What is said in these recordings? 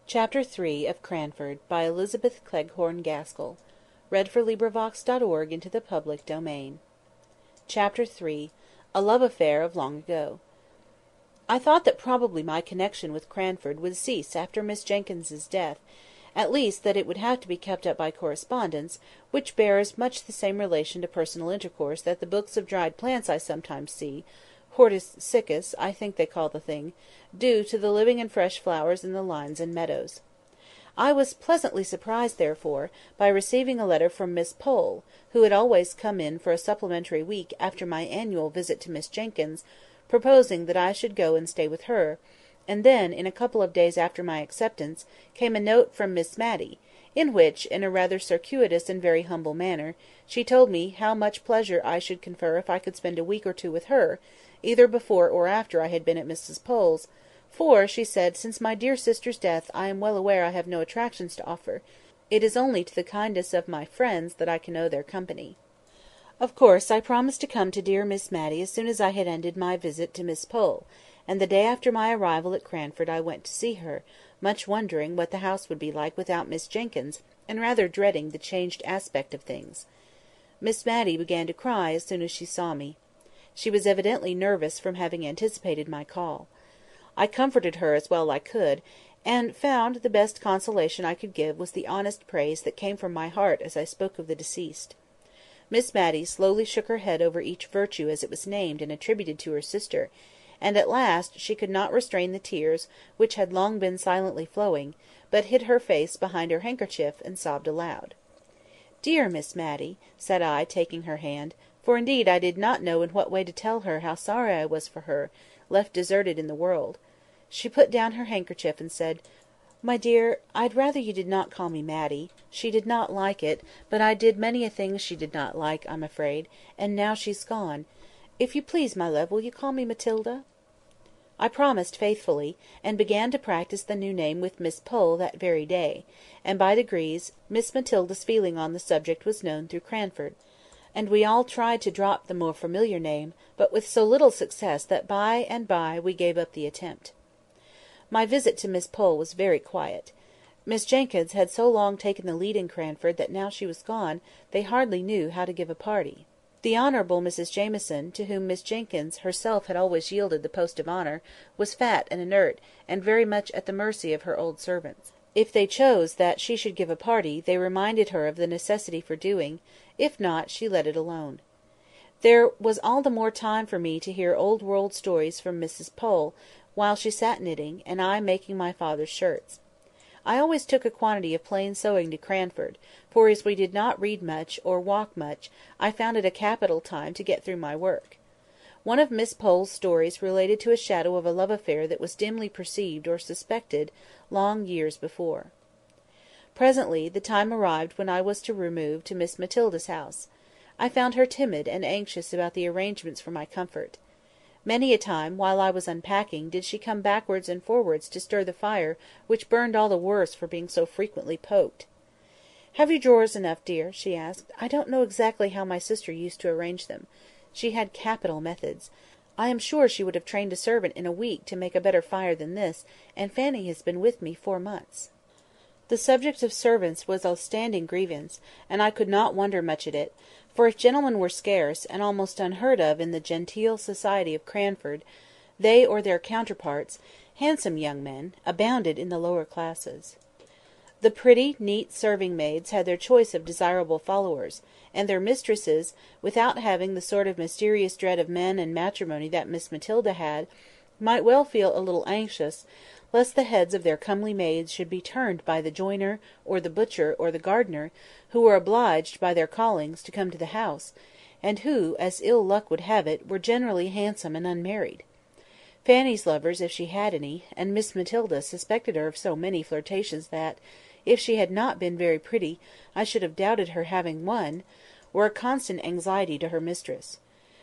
Chapter 3 of Cranford, by Elizabeth Cleghorn Gaskell. Into the public domain. Chapter 3. A Love Affair of Long Ago. I thought that probably my connection with Cranford would cease after Miss Jenkyns's death, at least that it would have to be kept up by correspondence, which bears much the same relation to personal intercourse that the books of dried plants I sometimes see, Hortus Siccus, I think they call the thing, do to the living and fresh flowers in the lines and meadows. I was pleasantly surprised, therefore, by receiving a letter from Miss Pole, who had always come in for a supplementary week after my annual visit to Miss Jenkyns, proposing that I should go and stay with her, and then, in a couple of days after my acceptance, came a note from Miss Matty, in which, in a rather circuitous and very humble manner, she told me how much pleasure I should confer if I could spend a week or two with her, either before or after I had been at Mrs. Pole's, for, she said, since my dear sister's death I am well aware I have no attractions to offer. It is only to the kindest of my friends that I can owe their company. Of course I promised to come to dear Miss Matty as soon as I had ended my visit to Miss Pole, and the day after my arrival at Cranford I went to see her, much wondering what the house would be like without Miss Jenkyns, and rather dreading the changed aspect of things. Miss Matty began to cry as soon as she saw me. She was evidently nervous from having anticipated my call. I comforted her as well as I could, and found the best consolation I could give was the honest praise that came from my heart as I spoke of the deceased. Miss Matty slowly shook her head over each virtue as it was named and attributed to her sister, and at last she could not restrain the tears which had long been silently flowing, but hid her face behind her handkerchief and sobbed aloud. "Dear Miss Matty," said I, taking her hand, for indeed I did not know in what way to tell her how sorry I was for her, left deserted in the world. She put down her handkerchief and said, "My dear, I'd rather you did not call me Matty. She did not like it, but I did many a thing she did not like, I'm afraid, and now she's gone. If you please, my love, will you call me Matilda?" I promised faithfully, and began to practise the new name with Miss Pole that very day, and by degrees Miss Matilda's feeling on the subject was known through Cranford, and we all tried to drop the more familiar name, but with so little success that by and by we gave up the attempt. My visit to Miss Pole was very quiet. Miss Jenkyns had so long taken the lead in Cranford that now she was gone, they hardly knew how to give a party. The Honourable Mrs Jamieson, to whom Miss Jenkyns herself had always yielded the post of honour, was fat and inert, and very much at the mercy of her old servants. If they chose that she should give a party, they reminded her of the necessity for doing; if not, she let it alone. There was all the more time for me to hear old-world stories from Mrs Pole, while she sat knitting, and I making my father's shirts. I always took a quantity of plain sewing to Cranford, for as we did not read much, or walk much, I found it a capital time to get through my work. One of Miss Pole's stories related to a shadow of a love affair that was dimly perceived or suspected long years before. Presently the time arrived when I was to remove to Miss Matilda's house. I found her timid and anxious about the arrangements for my comfort. Many a time, while I was unpacking, did she come backwards and forwards to stir the fire, which burned all the worse for being so frequently poked. "Have you drawers enough, dear?" she asked. "I don't know exactly how my sister used to arrange them. She had capital methods. I am sure she would have trained a servant in a week to make a better fire than this, and Fanny has been with me 4 months." The subject of servants was a standing grievance, and I could not wonder much at it, for if gentlemen were scarce, and almost unheard of in the genteel society of Cranford, they or their counterparts, handsome young men, abounded in the lower classes. The pretty, neat serving-maids had their choice of desirable followers, and their mistresses, without having the sort of mysterious dread of men and matrimony that Miss Matilda had, might well feel a little anxious, lest the heads of their comely maids should be turned by the joiner, or the butcher, or the gardener, who were obliged by their callings to come to the house, and who, as ill luck would have it, were generally handsome and unmarried. Fanny's lovers, if she had any, and Miss Matilda suspected her of so many flirtations that, if she had not been very pretty, I should have doubted her having one, were a constant anxiety to her mistress.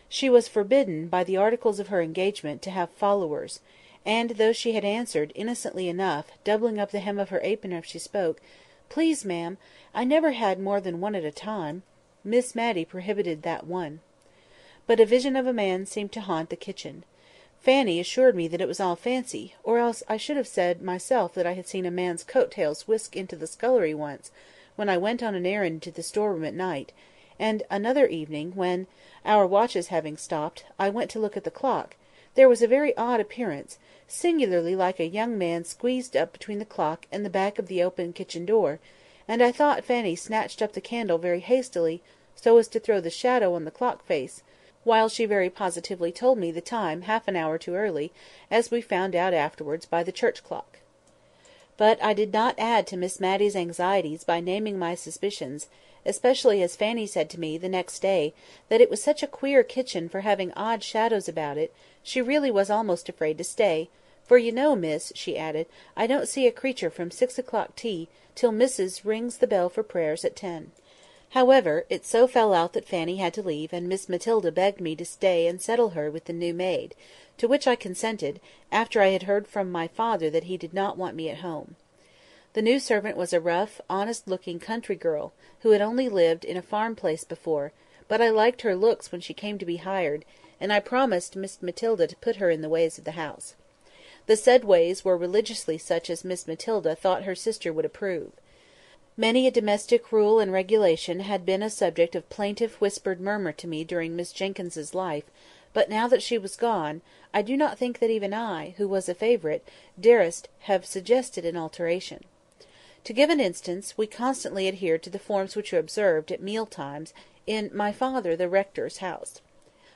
She was forbidden, by the articles of her engagement, to have followers, and though she had answered, innocently enough, doubling up the hem of her apron as she spoke, "Please, ma'am, I never had more than one at a time," Miss Matty prohibited that one. But a vision of a man seemed to haunt the kitchen. Fanny assured me that it was all fancy, or else I should have said myself that I had seen a man's coat-tails whisk into the scullery once, when I went on an errand to the store-room at night; and another evening, when, our watches having stopped, I went to look at the clock, there was a very odd appearance, singularly like a young man squeezed up between the clock and the back of the open kitchen door, and I thought Fanny snatched up the candle very hastily, so as to throw the shadow on the clock face, while she very positively told me the time half an hour too early, as we found out afterwards by the church clock. But I did not add to Miss Matty's anxieties by naming my suspicions, especially as Fanny said to me, the next day, that it was such a queer kitchen for having odd shadows about it, she really was almost afraid to stay; for you know, miss, she added, I don't see a creature from 6 o'clock tea, till missus rings the bell for prayers at 10. However, it so fell out that Fanny had to leave, and Miss Matilda begged me to stay and settle her with the new maid, to which I consented, after I had heard from my father that he did not want me at home. The new servant was a rough, honest-looking country girl, who had only lived in a farm place before, but I liked her looks when she came to be hired, and I promised Miss Matilda to put her in the ways of the house. The said ways were religiously such as Miss Matilda thought her sister would approve. Many a domestic rule and regulation had been a subject of plaintive whispered murmur to me during Miss Jenkyns's life, but now that she was gone, I do not think that even I, who was a favourite, darest have suggested an alteration. To give an instance, we constantly adhered to the forms which were observed at meal-times in my father the rector's house.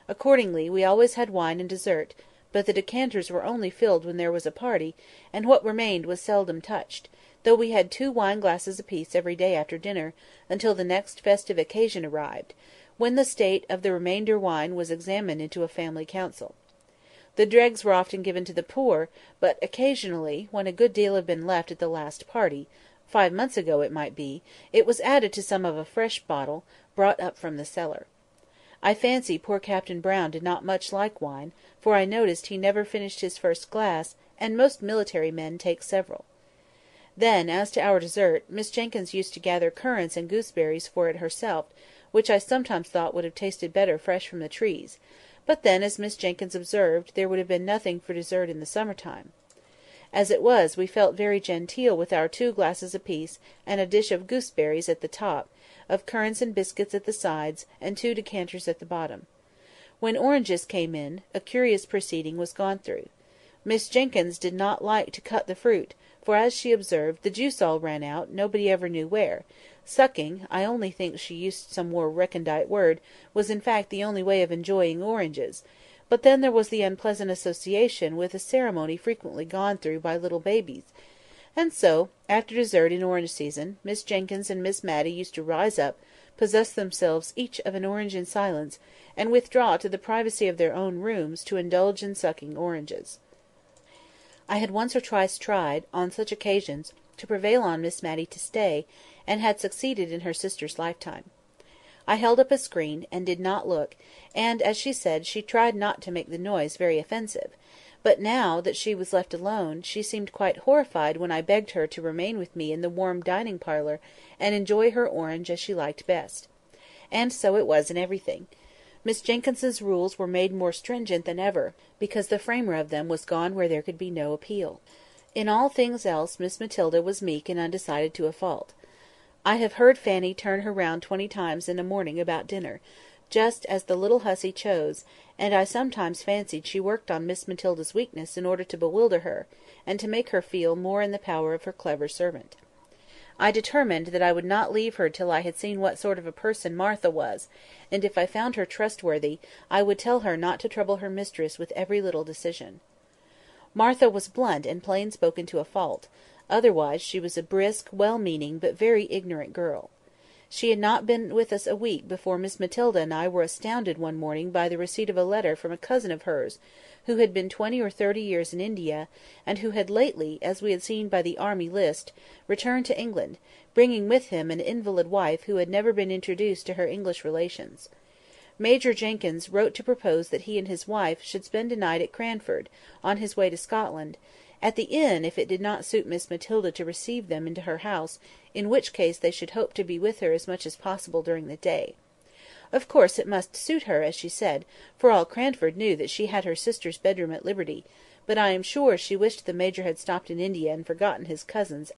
Accordingly, we always had wine and dessert, but the decanters were only filled when there was a party, and what remained was seldom touched, though we had 2 wine-glasses apiece every day after dinner, until the next festive occasion arrived, when the state of the remainder wine was examined into a family council. The dregs were often given to the poor, but occasionally, when a good deal had been left at the last party, 5 months ago it might be, it was added to some of a fresh bottle, brought up from the cellar. I fancy poor Captain Brown did not much like wine, for I noticed he never finished his first glass, and most military men take several. Then, as to our dessert, Miss Jenkyns used to gather currants and gooseberries for it herself, which I sometimes thought would have tasted better fresh from the trees; but then, as Miss Jenkyns observed, there would have been nothing for dessert in the summer-time. As it was, we felt very genteel with our 2 glasses apiece, and a dish of gooseberries at the top, of currants and biscuits at the sides, and 2 decanters at the bottom. When oranges came in, a curious proceeding was gone through. Miss Jenkyns did not like to cut the fruit, for, as she observed, the juice all ran out, nobody ever knew where; sucking, I only think she used some more recondite word, was in fact the only way of enjoying oranges; but then there was the unpleasant association with a ceremony frequently gone through by little babies; and so, after dessert in orange season, Miss Jenkyns and Miss Matty used to rise up, possess themselves each of an orange in silence, and withdraw to the privacy of their own rooms to indulge in sucking oranges. I had once or twice tried, on such occasions, to prevail on Miss Matty to stay, and had succeeded in her sister's lifetime. I held up a screen, and did not look, and, as she said, she tried not to make the noise very offensive; but now that she was left alone, she seemed quite horrified when I begged her to remain with me in the warm dining-parlour, and enjoy her orange as she liked best. And so it was in everything. Miss Jenkyns's rules were made more stringent than ever, because the framer of them was gone where there could be no appeal. In all things else Miss Matilda was meek and undecided to a fault. I have heard Fanny turn her round 20 times in a morning about dinner, just as the little hussy chose, and I sometimes fancied she worked on Miss Matilda's weakness in order to bewilder her, and to make her feel more in the power of her clever servant. I determined that I would not leave her till I had seen what sort of a person Martha was, and if I found her trustworthy, I would tell her not to trouble her mistress with every little decision. Martha was blunt and plain-spoken to a fault; otherwise she was a brisk, well-meaning, but very ignorant girl. She had not been with us a week before Miss Matilda and I were astounded one morning by the receipt of a letter from a cousin of hers, who had been 20 or 30 years in India, and who had lately, as we had seen by the army list, returned to England, bringing with him an invalid wife who had never been introduced to her English relations. Major Jenkyns wrote to propose that he and his wife should spend a night at Cranford, on his way to Scotland, at the inn if it did not suit Miss Matilda to receive them into her house, in which case they should hope to be with her as much as possible during the day. Of course it must suit her, as she said, for all Cranford knew that she had her sister's bedroom at liberty; but I am sure she wished the Major had stopped in India and forgotten his cousins